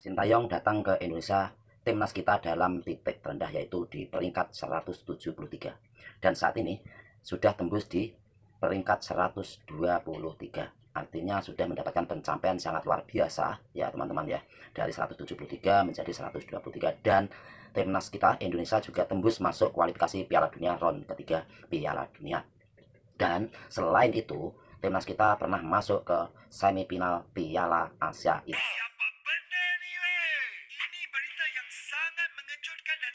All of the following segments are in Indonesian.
Sintayong datang ke Indonesia, timnas kita dalam titik terendah yaitu di peringkat 173. Dan saat ini sudah tembus di peringkat 123. Artinya sudah mendapatkan pencapaian sangat luar biasa ya teman-teman ya. Dari 173 menjadi 123 dan timnas kita Indonesia juga tembus masuk kualifikasi Piala Dunia round ketiga Piala Dunia. Dan selain itu, timnas kita pernah masuk ke semifinal Piala Asia.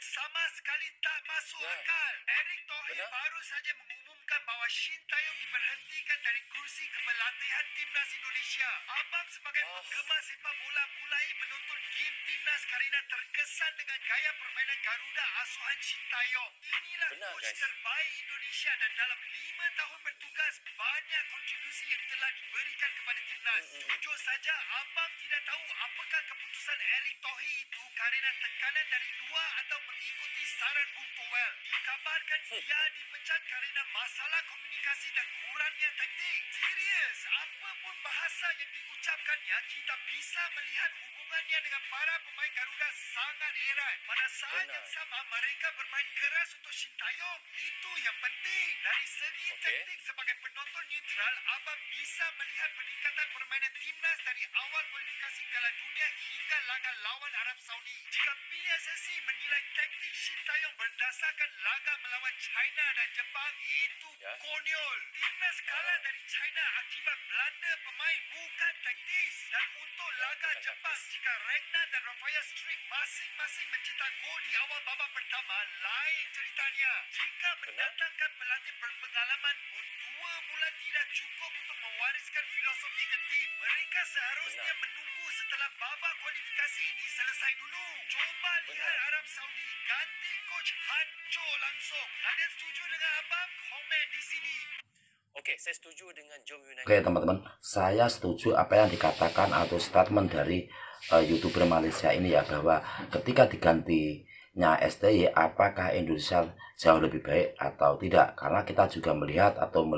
Sama sekali tak masuk akal. Erick Thohir baru saja mengumumkan bahawa Shin Tae-yong diberhentikan dari kursi kepelatihan timnas Indonesia. Abang sebagai penggemar sepak bola mulai menonton game timnas kerana terkesan dengan gaya permainan Garuda asuhan Shin Tae-yong. Inilah coach terbaik Indonesia dan dalam 5 tahun bertugas banyak kontribusi yang telah diberikan kepada timnas. Jujur saja abang tidak tahu apakah keputusan Erick Thohir itu kerana tekanan dari luar atau mengikuti saran Bung Towel. Dikabarkan dia dipecat kerana masalah komunikasi dan kurangnya taktik. Serius, apapun bahasa yang diucapkannya, kita bisa melihat hubungannya dengan para pemain Garuda sangat erat. Pada saat yang sama, mereka bermain keras untuk Shin Tae-yong. Itu yang penting. Dari segi taktik sebagai penonton neutral, abang bisa melihat peningkatan permainan timnas dari awal kualifikasi Piala Dunia hingga laga lawan Arab Saudi. Jika PSSC menilai taktik Shin Tae-yong berdasarkan laga melawan China dan Jepang, itu konyol. Timnas kalah dari China akibat belanda pemain, bukan taktis. Dan untuk laga Jepang, jika Regnan dan Rafael Strik masing-masing mencetak gol di awal babak pertama, lain ceritanya. Jika mendatangkan pelatih berpengalaman pun, 2 bulan tidak cukup untuk mewariskan filosofi ke tim. Mereka seharusnya menunggu setelah babak kualifikasi ini selesai dulu. Coba lihat Arab Saudi, ganti coach hancur langsung. Kalian setuju dengan abang? Komen di sini. Oke, saya setuju dengan Jom United. Oke teman-teman, saya setuju apa yang dikatakan atau statement dari YouTuber Malaysia ini ya, bahwa ketika digantinya STY apakah Indonesia jauh lebih baik atau tidak. Karena kita juga melihat atau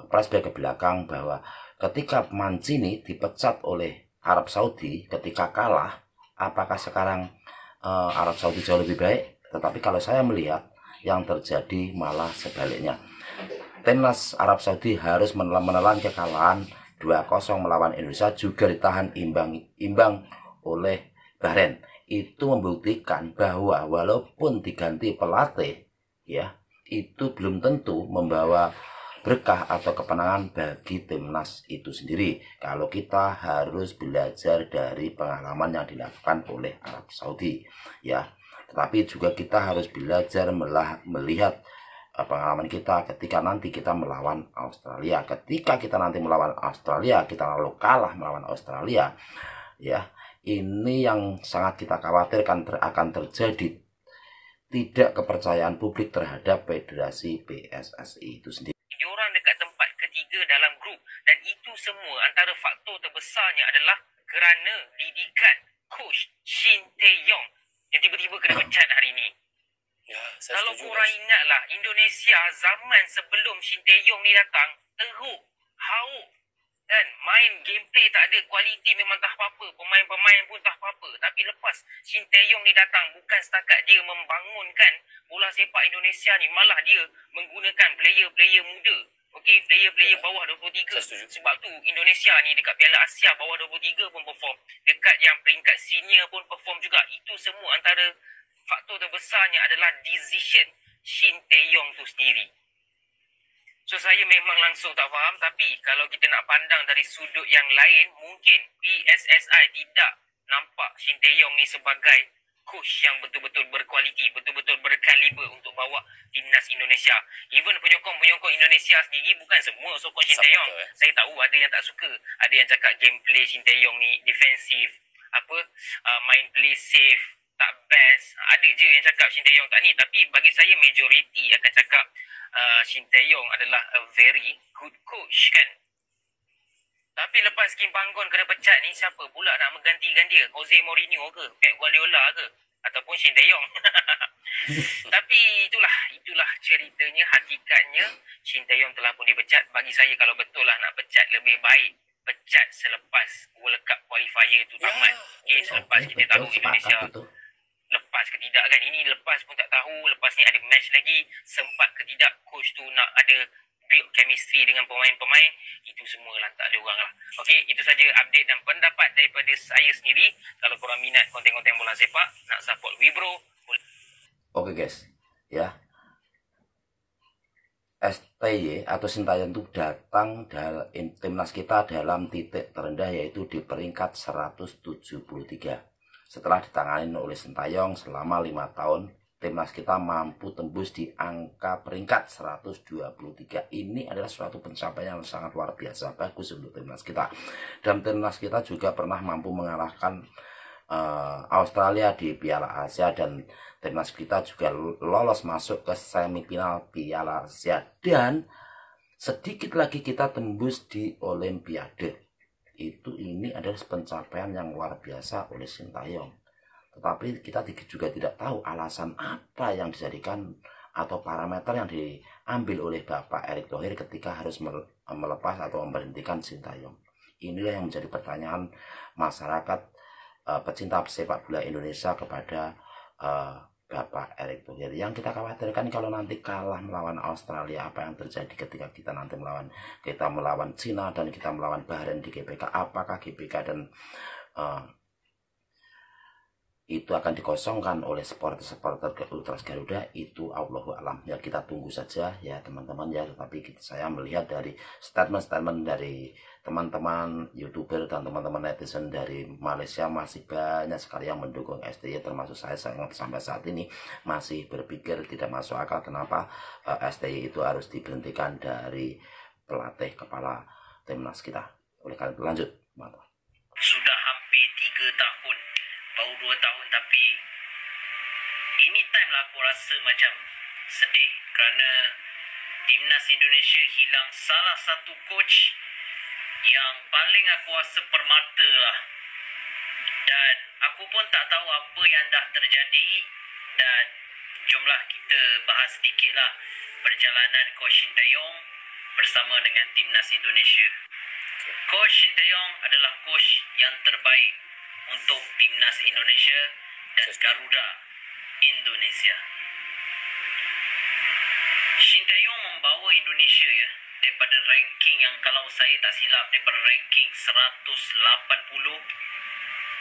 flashback ke belakang bahwa ketika Mancini dipecat oleh Arab Saudi ketika kalah, apakah sekarang Arab Saudi jauh lebih baik? Tetapi kalau saya melihat yang terjadi malah sebaliknya. Timnas Arab Saudi harus menelan kekalahan 2-0 melawan Indonesia, juga ditahan imbang oleh Bahrain. Itu membuktikan bahwa walaupun diganti pelatih ya, itu belum tentu membawa berkah atau kemenangan bagi timnas itu sendiri. Kalau kita harus belajar dari pengalaman yang dilakukan oleh Arab Saudi ya. Tetapi juga kita harus belajar melihat pengalaman kita ketika nanti kita melawan Australia. Ketika kita nanti melawan Australia, kita lalu kalah melawan Australia ya, ini yang sangat kita khawatirkan akan terjadi tidak kepercayaan publik terhadap Federasi PSSI itu sendiri. Diorang dekat tempat ketiga dalam grup, dan itu semua antara faktor terbesarnya adalah kerana didikan coach Shin Tae-yong yang tiba-tiba kena pecat hari ini. Ya, kalau korang ingatlah, Indonesia zaman sebelum Shin Tae-yong ni datang, teruk, hauk, kan, main gameplay tak ada, kualiti memang tak apa-apa, pemain-pemain pun tak apa-apa. Tapi lepas Shin Tae-yong ni datang, bukan setakat dia membangunkan bola sepak Indonesia ni, malah dia menggunakan player-player muda, okey, player-player bawah 23. Sebab tu Indonesia ni dekat Piala Asia bawah 23 pun perform, dekat yang peringkat senior pun perform juga. Itu semua antara faktor terbesarnya adalah decision Shin Tae-yong tu sendiri. So saya memang langsung tak faham, tapi kalau kita nak pandang dari sudut yang lain, mungkin PSSI tidak nampak Shin Tae-yong ni sebagai coach yang betul-betul berkualiti, betul-betul berkaliber untuk bawa timnas Indonesia. Even penyokong-penyokong Indonesia sendiri bukan semua sokong Shin Tae-yong. Saya tahu ada yang tak suka, ada yang cakap gameplay Shin Tae-yong ni defensif, main play safe, tak best. Ada je yang cakap Shin Tae-yong tak ni. Tapi bagi saya majoriti akan cakap Shin Tae-yong adalah a very good coach, kan. Tapi lepas Kim Panggon kena pecat ni, siapa pula nak menggantikan dia? Jose Mourinho ke? Pep Guardiola ke? Ataupun Shin Tae-yong? Tapi itulah ceritanya. Hakikatnya Shin Tae-yong telah pun dipecat. Bagi saya kalau betul lah nak pecat, lebih baik pecat selepas World Cup qualifier tu tamat. Okay, selepas Oke, kita tahu betul, Indonesia sepakat itu. lepas ke tidak kan. Ini lepas pun tak tahu. Lepas ni ada match lagi. Sempat ke tidak coach tu nak ada build chemistry dengan pemain-pemain. Itu semua lah, tak ada orang lah. Okey, itu saja update dan pendapat daripada saya sendiri. Kalau korang minat konten-konten bola sepak, nak support Wibro, Oke guys, ya. STY atau Sintayong itu datang dalam timnas kita dalam titik terendah, yaitu di peringkat 173. Setelah ditangani oleh Sintayong selama 5 tahun, timnas kita mampu tembus di angka peringkat 123. Ini adalah suatu pencapaian yang sangat luar biasa, bagus untuk timnas kita. Dan timnas kita juga pernah mampu mengalahkan Australia di Piala Asia, dan timnas kita juga lolos masuk ke semifinal Piala Asia, dan sedikit lagi kita tembus di Olimpiade. Ini adalah pencapaian yang luar biasa oleh Sintayong. Tetapi kita juga tidak tahu alasan apa yang dijadikan atau parameter yang diambil oleh Bapak Erick Thohir ketika harus melepas atau memberhentikan Sintayong. Inilah yang menjadi pertanyaan masyarakat pecinta sepak bola Indonesia kepada Bapak Erick Thohir. Yang kita khawatirkan kalau nanti kalah melawan Australia, apa yang terjadi ketika kita nanti melawan Cina dan kita melawan Bahrain di GBK? Apakah GBK dan itu akan dikosongkan oleh supporter Ultras Garuda? Itu Allahu alam, ya kita tunggu saja ya teman-teman ya. Tetapi saya melihat dari statement dari teman-teman YouTuber dan teman-teman netizen dari Malaysia, masih banyak sekali yang mendukung STY, termasuk saya sampai saat ini masih berpikir tidak masuk akal kenapa STY itu harus diberhentikan dari pelatih kepala timnas kita. Oleh karena itu lanjut, mantap. sudah hampir 3 tahun, baru 2 tahun, tapi ini time lah aku rasa macam sedih kerana timnas Indonesia hilang salah satu coach yang paling aku rasa permata lah. Dan aku pun tak tahu apa yang dah terjadi, dan jomlah kita bahas sedikit lah perjalanan Coach Sintayong bersama dengan timnas Indonesia. Coach Sintayong adalah coach yang terbaik untuk timnas Indonesia dan Garuda Indonesia. Sintayong membawa Indonesia daripada ranking yang kalau saya tak silap daripada ranking 180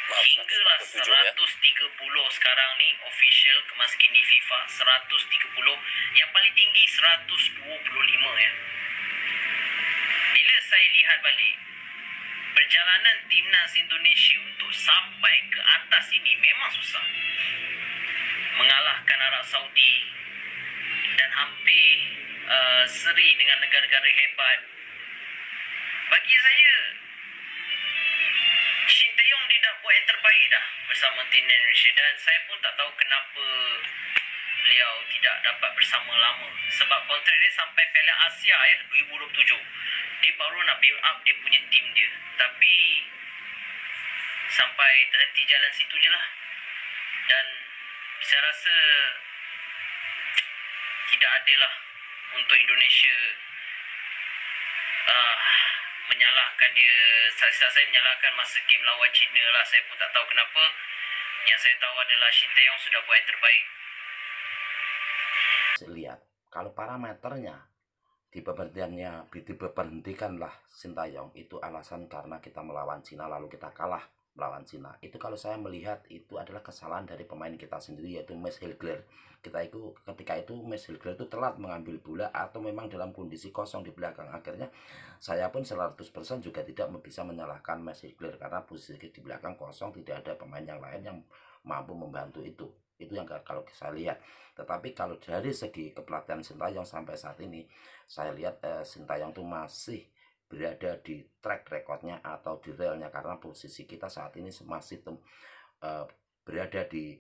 hinggalah 130 sekarang ni official kemas kini FIFA 130, yang paling tinggi 125 ya. Bila saya lihat balik perjalanan timnas Indonesia untuk sampai ke atas ini memang susah. Mengalahkan Arab Saudi dan hampir seri dengan negara-negara hebat. Bagi saya Sintayong dia dah buat yang terbaik dah bersama timnas Indonesia, dan saya pun tak tahu kenapa beliau tidak dapat bersama lama, sebab kontrak dia sampai Piala Asia 2027. Dia baru nak build up dia punya tim dia, tapi sampai terhenti jalan situ je lah. Dan saya rasa tidak adil lah untuk Indonesia menyalahkan dia. Saya menyalahkan masa game lawan China lah. Saya pun tak tahu kenapa. Yang saya tahu adalah Sintayong sudah buat yang terbaik. Lihat, kalau parameternya diberhentikanlah Sintayong, itu alasan karena kita melawan Cina lalu kita kalah melawan Cina. Itu kalau saya melihat itu adalah kesalahan dari pemain kita sendiri, yaitu Max Hilgler. Ketika itu Max Hilgler itu telat mengambil bola atau memang dalam kondisi kosong di belakang. Akhirnya saya pun 100% juga tidak bisa menyalahkan Max Hilgler karena posisi di belakang kosong, tidak ada pemain yang lain yang mampu membantu itu. Itu yang kalau saya lihat. Tetapi kalau dari segi kepelatihan Sintayong sampai saat ini, saya lihat Sintayong itu masih berada di track recordnya atau di realnya, karena posisi kita saat ini masih berada di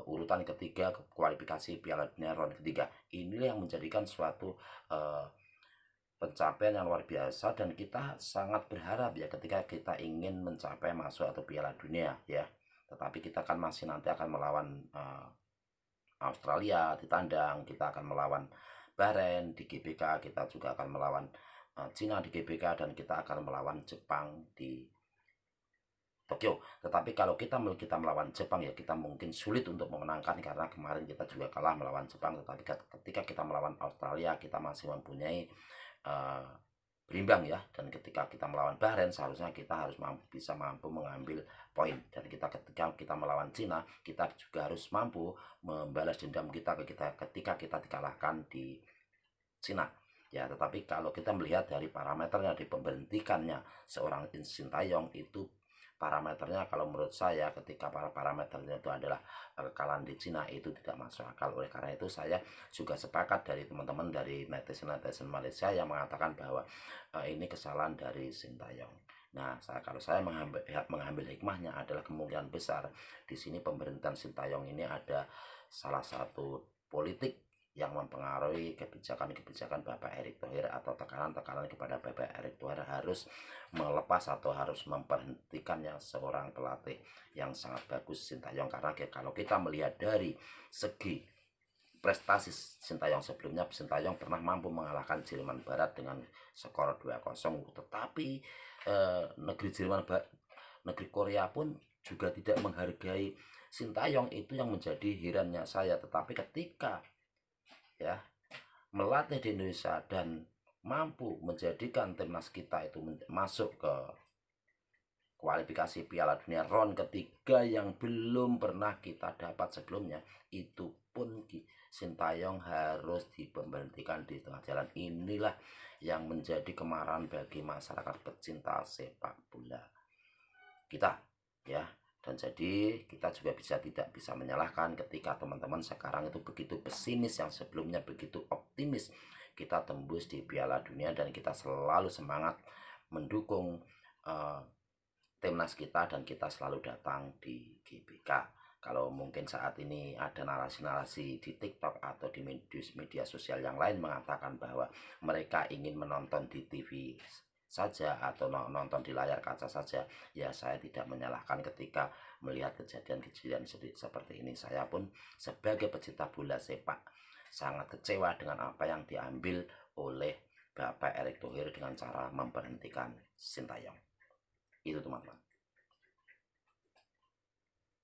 urutan ketiga kualifikasi Piala Dunia round ketiga. Inilah yang menjadikan suatu pencapaian yang luar biasa, dan kita sangat berharap ya ketika kita ingin mencapai masuk atau Piala Dunia ya. Tetapi kita kan masih nanti akan melawan Australia di tandang, kita akan melawan Bahrain di GBK, kita juga akan melawan Cina di GBK dan kita akan melawan Jepang di Tokyo. Tetapi kalau kita melawan Jepang ya kita mungkin sulit untuk memenangkan karena kemarin kita juga kalah melawan Jepang. Tetapi ketika kita melawan Australia kita masih mempunyai berimbang ya. Dan ketika kita melawan Bahrain seharusnya kita harus bisa mampu mengambil poin. Dan ketika kita melawan Cina kita juga harus mampu membalas dendam kita ketika kita dikalahkan di Cina. Ya, tetapi kalau kita melihat dari parameternya di pemberhentikannya seorang Sintayong itu parameternya kalau menurut saya ketika parameternya itu adalah kekalahan di Cina itu tidak masuk akal. Oleh karena itu saya juga sepakat dari teman-teman dari netizen Malaysia yang mengatakan bahwa ini kesalahan dari Sintayong. Nah, kalau saya mengambil hikmahnya adalah kemungkinan besar di sini pemberhentian Sintayong ini ada salah satu politik yang mempengaruhi kebijakan-kebijakan Bapak Erick Thohir atau tekanan-tekanan kepada Bapak Erick Thohir harus melepas atau harus memberhentikannya seorang pelatih yang sangat bagus Sintayong. Karena kalau kita melihat dari segi prestasi Sintayong sebelumnya, Sintayong pernah mampu mengalahkan Jerman Barat dengan skor 2-0, tetapi negeri Korea pun juga tidak menghargai Sintayong. Itu yang menjadi herannya saya. Tetapi ketika ya melatih di Indonesia dan mampu menjadikan timnas kita itu masuk ke kualifikasi Piala Dunia round ketiga yang belum pernah kita dapat sebelumnya, itu pun Sintayong harus diberhentikan di tengah jalan. Inilah yang menjadi kemarahan bagi masyarakat pecinta sepak bola kita ya. Dan jadi kita juga tidak bisa menyalahkan ketika teman-teman sekarang itu begitu pesimis, yang sebelumnya begitu optimis kita tembus di Piala Dunia, dan kita selalu semangat mendukung timnas kita dan kita selalu datang di GBK. Kalau mungkin saat ini ada narasi-narasi di TikTok atau di media sosial yang lain mengatakan bahwa mereka ingin menonton di TV saja atau nonton di layar kaca saja, ya saya tidak menyalahkan ketika melihat kejadian-kejadian seperti ini. Saya pun sebagai pecinta bola sepak sangat kecewa dengan apa yang diambil oleh Bapak Erick Thohir dengan cara memberhentikan Sintayong. Itu teman-teman.